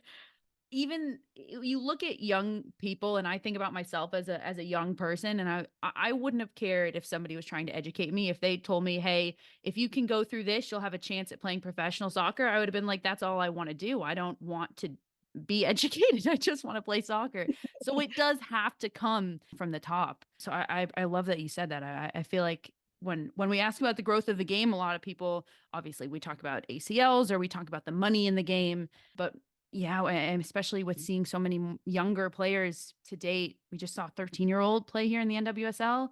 even you look at young people, and I think about myself as a young person, and I wouldn't have cared if somebody was trying to educate me. If they told me, hey, if you can go through this, you'll have a chance at playing professional soccer, I would have been like, that's all I want to do. I don't want to be educated. I just want to play soccer. So it does have to come from the top. So I love that you said that. I feel like when we ask about the growth of the game, a lot of people, obviously we talk about ACLs or we talk about the money in the game, but yeah, and especially with seeing so many younger players to date. We just saw a 13-year-old play here in the NWSL.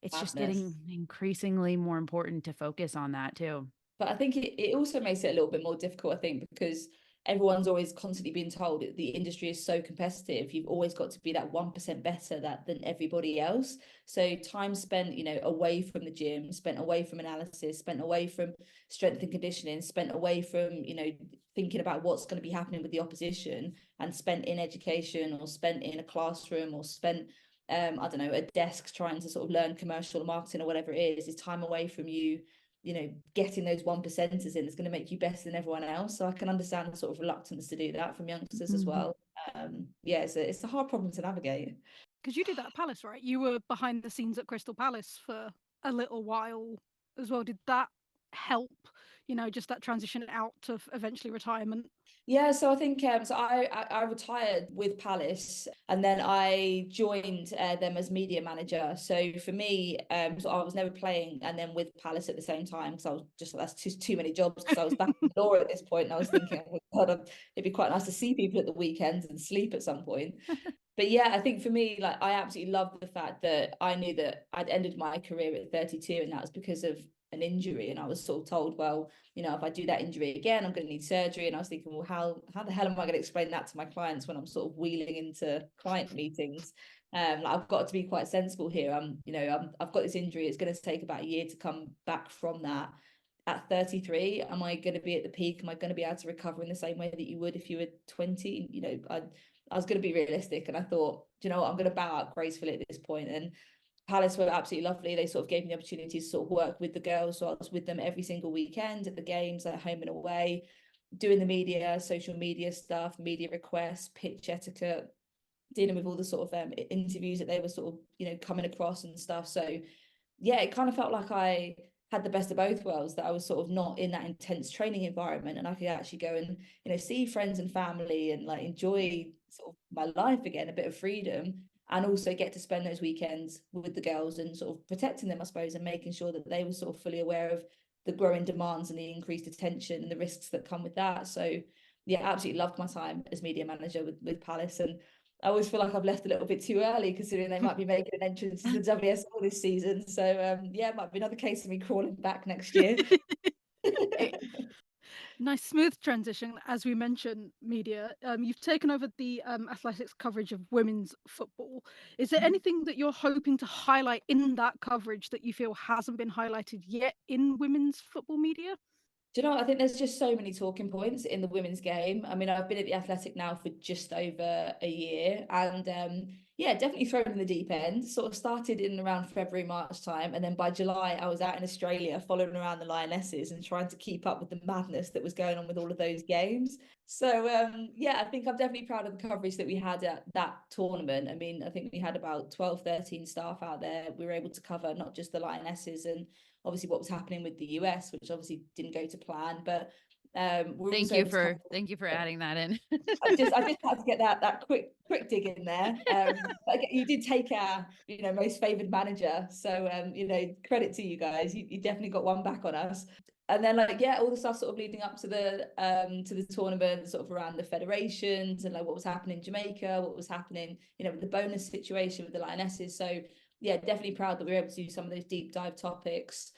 It's just getting Madness. increasingly more important to focus on that too. But I think it also makes it a little bit more difficult, I think, because everyone's always constantly being told that the industry is so competitive. You've always got to be that 1% better than everybody else. So time spent, you know, away from the gym, spent away from analysis, spent away from strength and conditioning, spent away from, you know, thinking about what's going to be happening with the opposition, and spent in education, or spent in a classroom, or spent I don't know, a desk trying to sort of learn commercial marketing or whatever it is time away from you getting those 1%ers in is going to make you better than everyone else. So I can understand the sort of reluctance to do that from youngsters as well. Yeah, it's a hard problem to navigate. Because you did that at Palace, right? You were behind the scenes at Crystal Palace for a little while as well. Did that help, just that transition out to eventually retirement? Yeah, so I think so I retired with Palace, and then I joined them as media manager. So for me, so I was never playing and then with Palace at the same time, because I was just, that's too many jobs, because I was back in law at this point, and I was thinking, oh God, it'd be quite nice to see people at the weekends and sleep at some point. But yeah, I think for me, like, I absolutely loved the fact that I knew that I'd ended my career at 32, and that was because of an injury. And I was sort of told, well, if I do that injury again, I'm going to need surgery. And I was thinking, well, how the hell am I going to explain that to my clients when I'm sort of wheeling into client meetings? I've got to be quite sensible here. I've got this injury. It's going to take about a year to come back from that. At 33, am I going to be at the peak? Am I going to be able to recover in the same way that you would if you were 20? I was going to be realistic, and I thought, I'm going to bow out gracefully at this point. And Palace were absolutely lovely. They sort of gave me the opportunity to sort of work with the girls. So I was with them every single weekend at the games, at home and away, doing the media, social media stuff, media requests, pitch etiquette, dealing with all the sort of interviews that they were sort of, coming across and stuff. So yeah, it kind of felt like I had the best of both worlds, that I was sort of not in that intense training environment, and I could actually go and see friends and family and like enjoy sort of my life again, a bit of freedom, and also get to spend those weekends with the girls and sort of protecting them, I suppose, and making sure that they were sort of fully aware of the growing demands and the increased attention and the risks that come with that. So yeah, absolutely loved my time as media manager with Palace, and I always feel like I've left a little bit too early, considering they might be making an entrance to the WSL this season. So yeah, it might be another case of me crawling back next year. Nice smooth transition. As we mentioned, media, you've taken over the athletics coverage of women's football. Is there anything that you're hoping to highlight in that coverage that you feel hasn't been highlighted yet in women's football media? Do you know what? I think there's just so many talking points in the women's game. I mean, I've been at the Athletic now for just over a year, and yeah, definitely thrown in the deep end. Sort of started in around February, March time, and then by July, I was out in Australia following around the Lionesses and trying to keep up with the madness that was going on with all of those games. So yeah, I think I'm definitely proud of the coverage that we had at that tournament. I mean, I think we had about 12, 13 staff out there. We were able to cover not just the Lionesses and obviously what was happening with the US, which obviously didn't go to plan, but thank you for adding that in. I just had to get that quick dig in there. But you did take our most favored manager, so credit to you guys. You definitely got one back on us. And then all the stuff sort of leading up to the tournament, sort of around the federations and like what was happening in Jamaica, what was happening with the bonus situation with the Lionesses. So yeah, definitely proud that we were able to do some of those deep dive topics.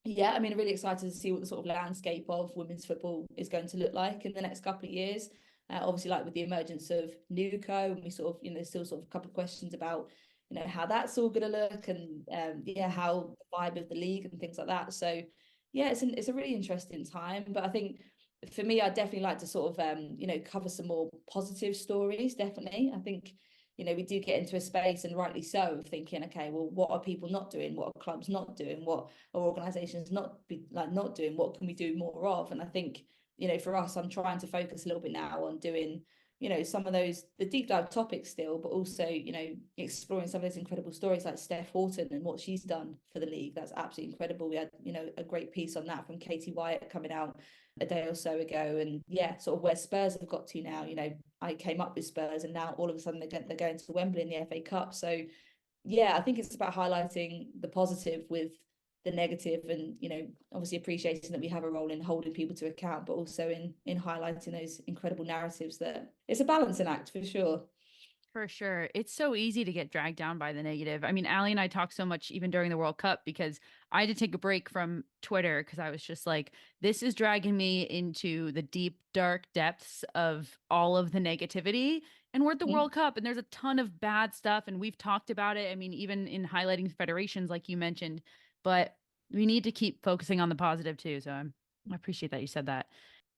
Yeah, I mean, really excited to see what the sort of landscape of women's football is going to look like in the next couple of years. Obviously, like with the emergence of NUCO, and we sort of, there's still sort of a couple of questions about, how that's all going to look, and how the vibe of the league and things like that. So yeah, it's a really interesting time. But I think for me, I'd definitely like to sort of, cover some more positive stories. Definitely. I think, we do get into a space, and rightly so, of thinking, okay, well, what are people not doing? What are clubs not doing? What are organisations not doing? What can we do more of? And I think, for us, I'm trying to focus a little bit now on doing, some of the deep dive topics still, but also, exploring some of those incredible stories like Steph Horton and what she's done for the league. That's absolutely incredible. We had, a great piece on that from Katie Wyatt coming out a day or so ago, and yeah, sort of where Spurs have got to now. I came up with Spurs, and now all of a sudden they're going to Wembley in the FA Cup. So yeah, I think it's about highlighting the positive with the negative, and obviously appreciating that we have a role in holding people to account, but also in highlighting those incredible narratives. That it's a balancing act for sure. For sure. It's so easy to get dragged down by the negative. I mean, Allie and I talked so much even during the World Cup, because I had to take a break from Twitter, because I was just like, this is dragging me into the deep, dark depths of all of the negativity. And we're at the World Cup, and there's a ton of bad stuff, and we've talked about it. I mean, even in highlighting federations, like you mentioned, but we need to keep focusing on the positive too. So I appreciate that you said that.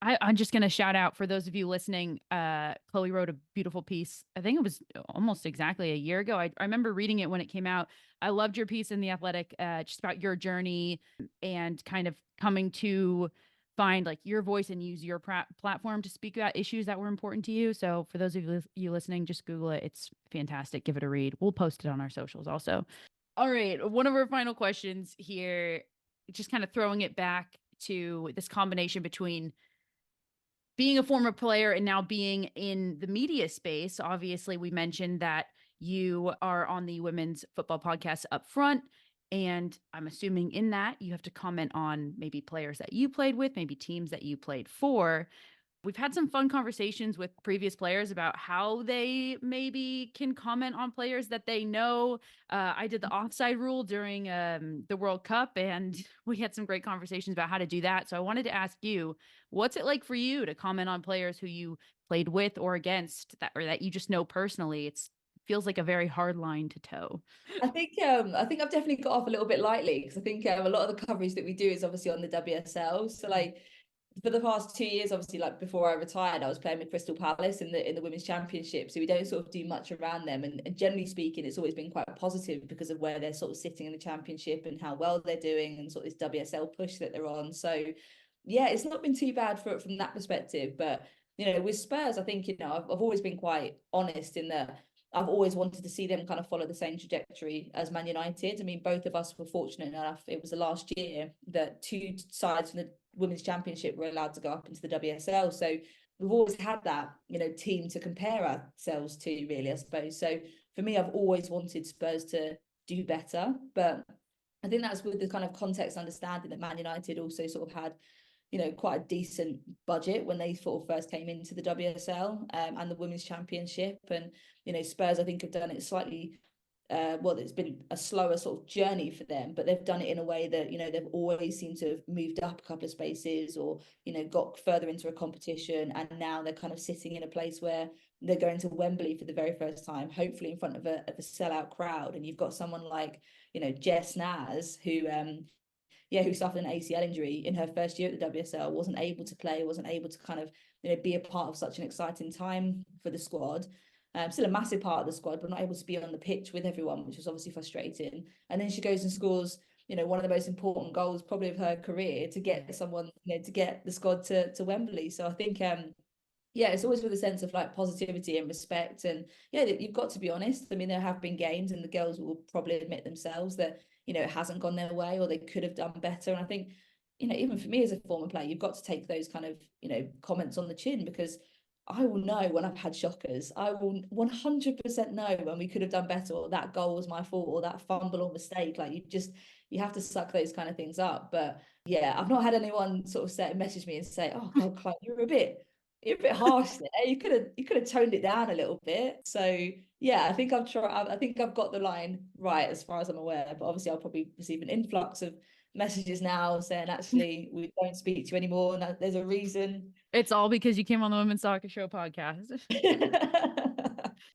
I'm just going to shout out for those of you listening. Chloe wrote a beautiful piece. I think it was almost exactly a year ago. I remember reading it when it came out. I loved your piece in The Athletic, just about your journey and kind of coming to find like your voice and use your platform to speak about issues that were important to you. So for those of you listening, just Google it. It's fantastic. Give it a read. We'll post it on our socials also. All right. One of our final questions here, just kind of throwing it back to this combination between being a former player and now being in the media space. Obviously, we mentioned that you are on the women's football podcast Up Front. And I'm assuming in that you have to comment on maybe players that you played with, maybe teams that you played for. We've had some fun conversations with previous players about how they maybe can comment on players that they know. I did the offside rule during the World Cup, and we had some great conversations about how to do that. So I wanted to ask you, what's it like for you to comment on players who you played with or against that, or that you just know personally? It feels like a very hard line to toe. I think I've definitely got off a little bit lightly, because I think a lot of the coverage that we do is obviously on the WSL. So like for the past 2 years, obviously, like before I retired, I was playing with Crystal Palace in the women's championship. So we don't sort of do much around them. And generally speaking, it's always been quite positive because of where they're sort of sitting in the championship and how well they're doing and sort of this WSL push that they're on. So yeah, it's not been too bad from that perspective. But with Spurs, I think I've always been quite honest in that I've always wanted to see them kind of follow the same trajectory as Man United. I mean, both of us were fortunate enough. It was the last year that two sides from the Women's Championship were allowed to go up into the WSL. So we've always had that, team to compare ourselves to, really, I suppose. So for me, I've always wanted Spurs to do better. But I think that's with the kind of context understanding that Man United also sort of had quite a decent budget when they sort of first came into the WSL and the Women's Championship. And, Spurs, I think, have done it slightly, it's been a slower sort of journey for them, but they've done it in a way that, they've always seemed to have moved up a couple of spaces or, got further into a competition. And now they're kind of sitting in a place where they're going to Wembley for the very first time, hopefully in front of a sellout crowd. And you've got someone like, Jess Naz, who suffered an ACL injury in her first year at the WSL, wasn't able to play, wasn't able to kind of, be a part of such an exciting time for the squad. Still a massive part of the squad, but not able to be on the pitch with everyone, which was obviously frustrating. And then she goes and scores, one of the most important goals probably of her career to get someone, to get the squad to Wembley. So I think, it's always with a sense of like positivity and respect. And yeah, you've got to be honest. I mean, there have been games and the girls will probably admit themselves that, it hasn't gone their way or they could have done better. And I think, even for me as a former player, you've got to take those kind of, comments on the chin, because I will know when I've had shockers. I will 100% know when we could have done better, or that goal was my fault, or that fumble or mistake. Like you have to suck those kind of things up. But yeah, I've not had anyone sort of message me and say, "Oh God, Clive, you're a bit harsh there. You could have toned it down a little bit." So yeah, I think I think I've got the line right as far as I'm aware. But obviously, I'll probably receive an influx of messages now saying, "Actually, we don't speak to you anymore, and there's a reason." It's all because you came on the Women's Soccer Show podcast.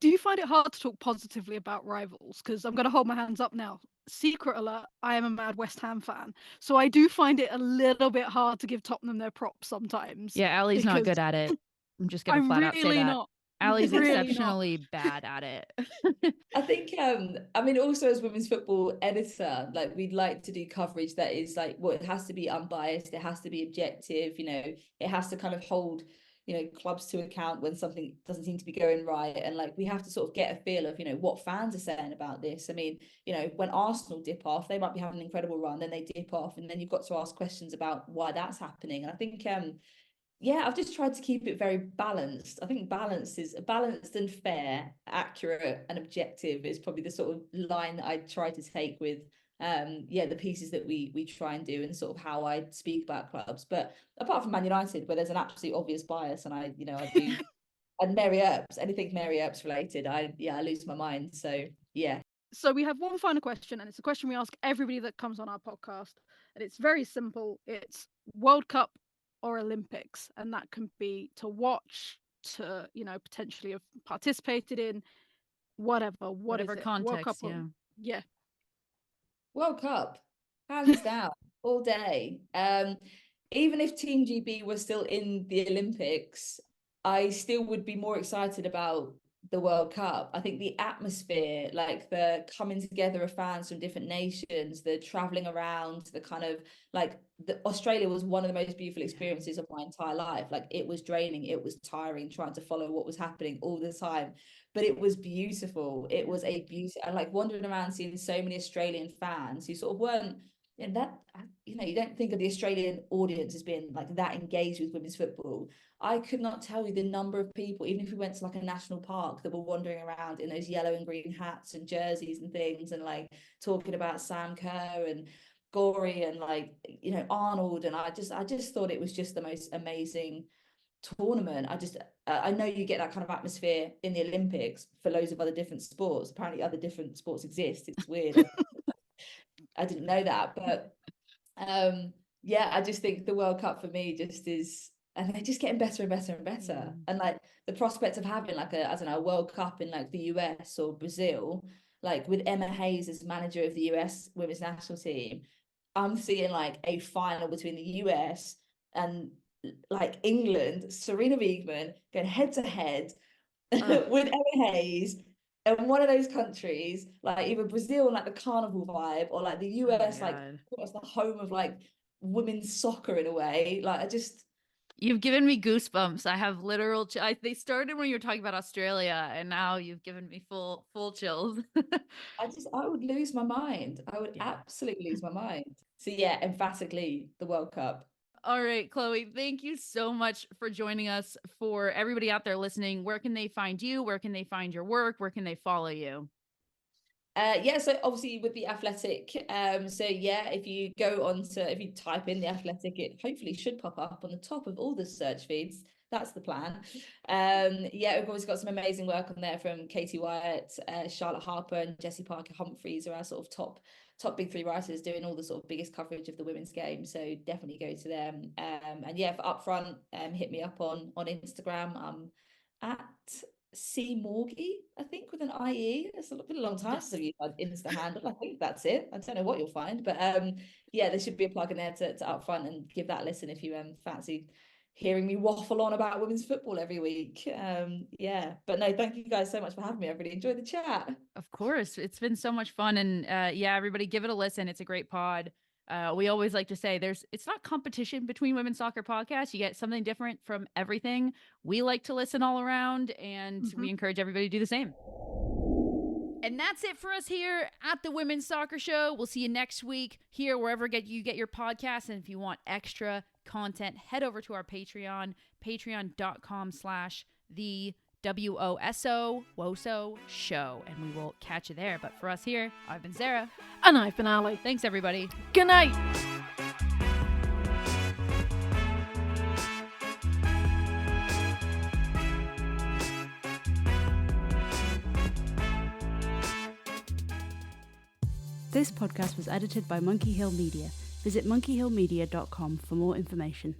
Do you find it hard to talk positively about rivals? Because I'm going to hold my hands up now. Secret alert, I am a mad West Ham fan. So I do find it a little bit hard to give Tottenham their props sometimes. Yeah, Allie's not good at it. I'm just going to flat out say that. Not. Allie's Really exceptionally bad at it. I think I mean, also as women's football editor, like we'd like to do coverage that is like, well, it has to be unbiased, it has to be objective, it has to kind of hold, clubs to account when something doesn't seem to be going right. And like we have to sort of get a feel of, what fans are saying about this. I mean, when Arsenal dip off, they might be having an incredible run, then they dip off, and then you've got to ask questions about why that's happening. And I think yeah, I've just tried to keep it very balanced. I think balanced and fair, accurate and objective is probably the sort of line that I try to take with the pieces that we try and do and sort of how I speak about clubs. But apart from Man United, where there's an absolute obvious bias, and I do and Mary Earps, anything Mary Earps related, I lose my mind. So yeah. So we have one final question, and it's a question we ask everybody that comes on our podcast, and it's very simple. It's World Cup or Olympics, and that can be to watch, to potentially have participated in, whatever Context. World Cup yeah. World Cup, hands down, all day. even if Team GB was still in the Olympics, I still would be more excited about the World Cup. I think the atmosphere, like the coming together of fans from different nations, the traveling around, the kind of like Australia was one of the most beautiful experiences of my entire life. Like it was draining, it was tiring trying to follow what was happening all the time, but it was beautiful. It was a beauty. And like wandering around seeing so many Australian fans who sort of weren't, and that, you don't think of the Australian audience as being like that engaged with women's football. I could not tell you the number of people, even if we went to like a national park, that were wandering around in those yellow and green hats and jerseys and things, and like talking about Sam Kerr and Gory and like Arnold. And I just thought it was just the most amazing tournament. I know you get that kind of atmosphere in the Olympics for loads of other different sports. Apparently other different sports exist. It's weird. I didn't know that, but yeah, I just think the World Cup for me just is, and they're just getting better and better and better. And like the prospect of having like I don't know, a World Cup in like the US or Brazil, like with Emma Hayes as manager of the US women's national team, I'm seeing like a final between the US and like England, Serena Wiegman going head to head with Emma Hayes. And one of those countries, like either Brazil, like the carnival vibe, or like the US, like it's the home of like women's soccer in a way. Like You've given me goosebumps. I have literal. They started when you were talking about Australia, and now you've given me full chills. I would lose my mind. I would absolutely lose my mind. So yeah, emphatically the World Cup. All right, Chloe, thank you so much for joining us. For everybody out there listening, where can they find you? Where can they find your work? Where can they follow you? Yeah, so obviously with the Athletic, so yeah, if you type in the Athletic, it hopefully should pop up on the top of all the search feeds. That's the plan. Yeah, we've always got some amazing work on there from Katie Wyatt, Charlotte Harper, and Jessie Parker Humphreys are our sort of top big three writers doing all the sort of biggest coverage of the women's game. So definitely go to them. And yeah, for Upfront, hit me up on Instagram. At C Morgie, I think, with an IE. It's been a long time since I've used my Insta handle. I think that's it. I don't know what you'll find, but yeah, there should be a plug in there to Upfront, and give that a listen if you fancy hearing me waffle on about women's football every week. Yeah, but no, thank you guys so much for having me. I really enjoyed the chat. Of course, it's been so much fun, and yeah, everybody give it a listen. It's a great pod. We always like to say it's not competition between women's soccer podcasts. You get something different from everything. We like to listen all around, and we encourage everybody to do the same. And that's it for us here at the Women's Soccer Show. We'll see you next week here, wherever you get your podcasts. And if you want extra content, head over to our Patreon, patreon.com/the WOSO Show, and we will catch you there. But for us here, I've been Sarah. And I've been Ali. Thanks, everybody. Good night. This podcast was edited by Monkey Hill Media. Visit monkeyhillmedia.com for more information.